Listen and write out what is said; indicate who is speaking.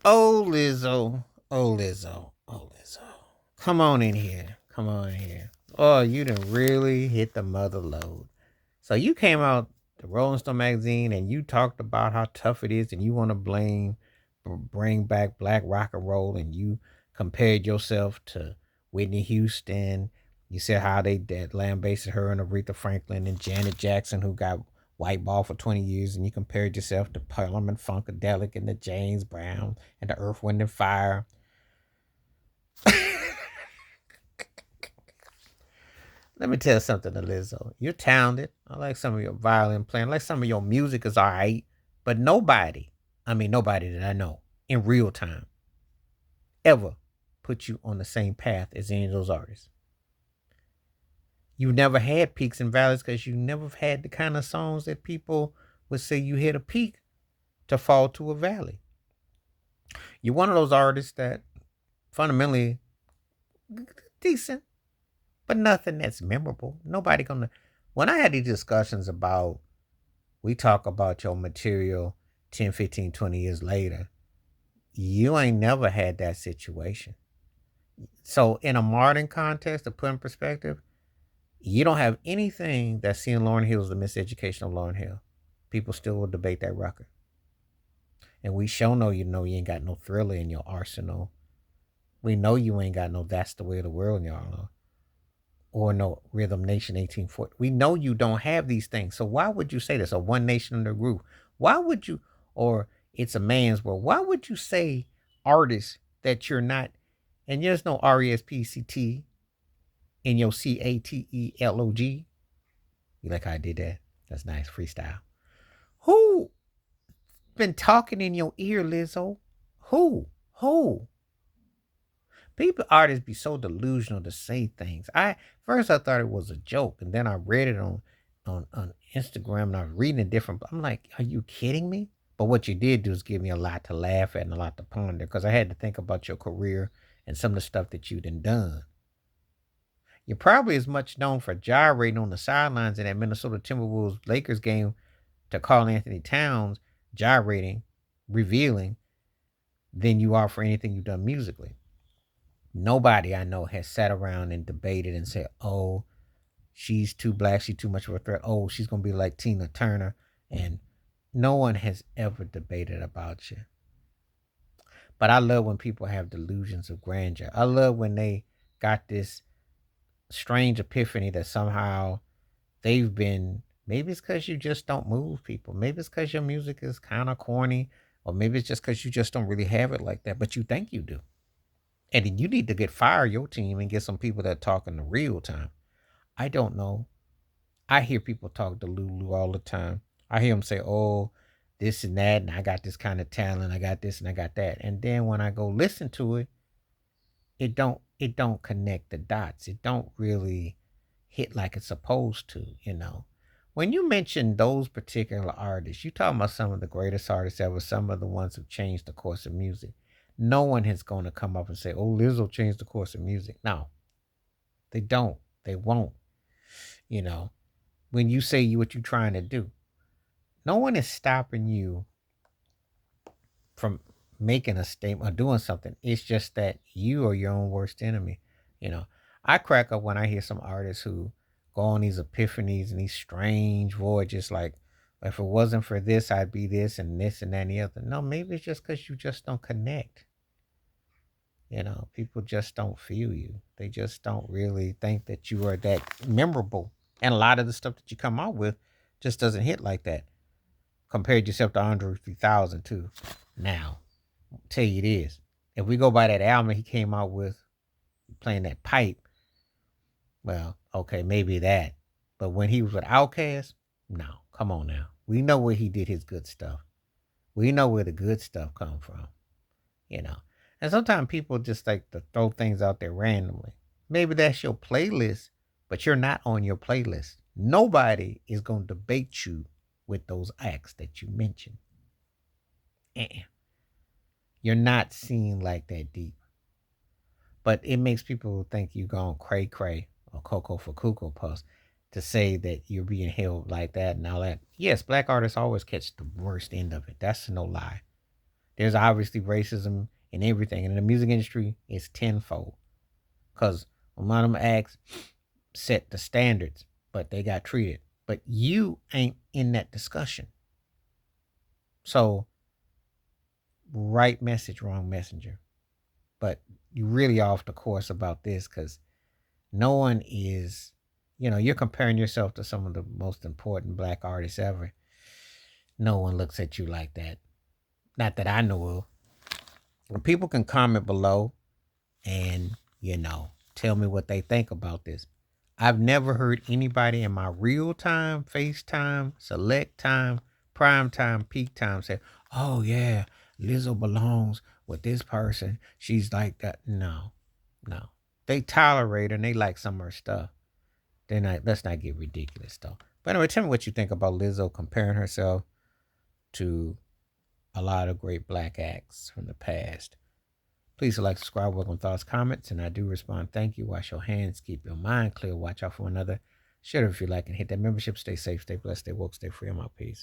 Speaker 1: Oh, Lizzo. Oh, Lizzo. Oh, Lizzo. Come on in here. Come on in here. Oh, you done really hit the mother load. So you came out the Rolling Stone magazine and you talked about how tough it is and you want to bring back black rock and roll and you compared yourself to Whitney Houston. You said how they did lambasted her and Aretha Franklin and Janet Jackson who got white ball for 20 years and you compared yourself to Parliament Funkadelic and the James Brown and the Earth, Wind and Fire. Let me tell you something, Lizzo. You're talented. I like some of your violin playing. I like some of your music is all right. But nobody that I know in real time ever put you on the same path as any of those artists. You never had peaks and valleys because you never had the kind of songs that people would say you hit a peak to fall to a valley. You're one of those artists that fundamentally decent, but nothing that's memorable. Nobody gonna. When I had these discussions about, we talk about your material 10, 15, 20 years later, you ain't never had that situation. So, in a modern context, to put in perspective, you don't have anything that's seeing Lauryn Hill as the miseducation of Lauryn Hill. People still will debate that record. And we sure know you ain't got no Thriller in your arsenal. We know you ain't got no That's the Way of the World in your arsenal. Or no Rhythm Nation 1840. We know you don't have these things. So why would you say this? Or One Nation Under Groove? Why would you, or It's a Man's World? Why would you say artists that you're not, and there's no RESPCT in your CATELOG? You like how I did that? That's nice. Freestyle. Who been talking in your ear, Lizzo? Who? Who? People artists be so delusional to say things. I first I thought it was a joke, and then I read it on Instagram, and I was reading it different. I'm like, are you kidding me? But what you did do is give me a lot to laugh at and a lot to ponder because I had to think about your career and some of the stuff that you've done. You're probably as much known for gyrating on the sidelines in that Minnesota Timberwolves Lakers game to Carl Anthony Towns gyrating, revealing, than you are for anything you've done musically. Nobody I know has sat around and debated and said, "Oh, she's too black, she's too much of a threat. Oh, she's gonna be like Tina Turner." And no one has ever debated about you. But I love when people have delusions of grandeur. I love when they got this strange epiphany that somehow they've been. Maybe it's because you just don't move people. Maybe it's because your music is kind of corny, or maybe it's just because you just don't really have it like that. But you think you do. And then you need to get fire your team and get some people that talk in the real time. I don't know. I hear people talk to Lulu all the time. I hear them say, "Oh, this and that, and I got this kind of talent. I got this and I got that." And then when I go listen to it, it don't connect the dots. It don't really hit like it's supposed to. When you mention those particular artists, you talking about some of the greatest artists ever, some of the ones who changed the course of music. No one is going to come up and say, "Oh, Lizzo changed the course of music." No, they don't. They won't. You know, when you say what you're trying to do, no one is stopping you from making a statement or doing something. It's just that you are your own worst enemy. You know, I crack up when I hear some artists who go on these epiphanies and these strange voyages like, if it wasn't for this, I'd be this and that and the other. No, maybe it's just because you just don't connect. People just don't feel you. They just don't really think that you are that memorable. And a lot of the stuff that you come out with just doesn't hit like that. Compared yourself to Andre 3000 too. Now, I'll tell you this. If we go by that album he came out with playing that pipe, well, okay, maybe that. But when he was with Outkast, no, come on now. We know where he did his good stuff. We know where the good stuff come from, you know. And sometimes people just like to throw things out there randomly. Maybe that's your playlist, but you're not on your playlist. Nobody is going to debate you with those acts that you mentioned. Eh. You're not seen like that deep. But it makes people think you gone cray cray or cocoa for cuckoo puffs to say that you're being held like that and all that. Yes, black artists always catch the worst end of it. That's no lie. There's obviously racism in everything. And in the music industry, it's tenfold. Because a lot of them acts set the standards, but they got treated. But you ain't in that discussion. So, right message, wrong messenger. But you really off the course about this because no one is, you're comparing yourself to some of the most important black artists ever. No one looks at you like that. Not that I know of. And people can comment below and, tell me what they think about this. I've never heard anybody in my real time, FaceTime, select time, prime time, peak time say, oh yeah, Lizzo belongs with this person. She's like that. No, no. They tolerate her and they like some of her stuff. Let's not get ridiculous though. But anyway, tell me what you think about Lizzo comparing herself to a lot of great black acts from the past. Please like, subscribe, welcome thoughts, comments, and I do respond. Thank you. Wash your hands, keep your mind clear, watch out for another. Share it if you like, and hit that membership. Stay safe, stay blessed, stay woke, stay free. I'm out. Peace.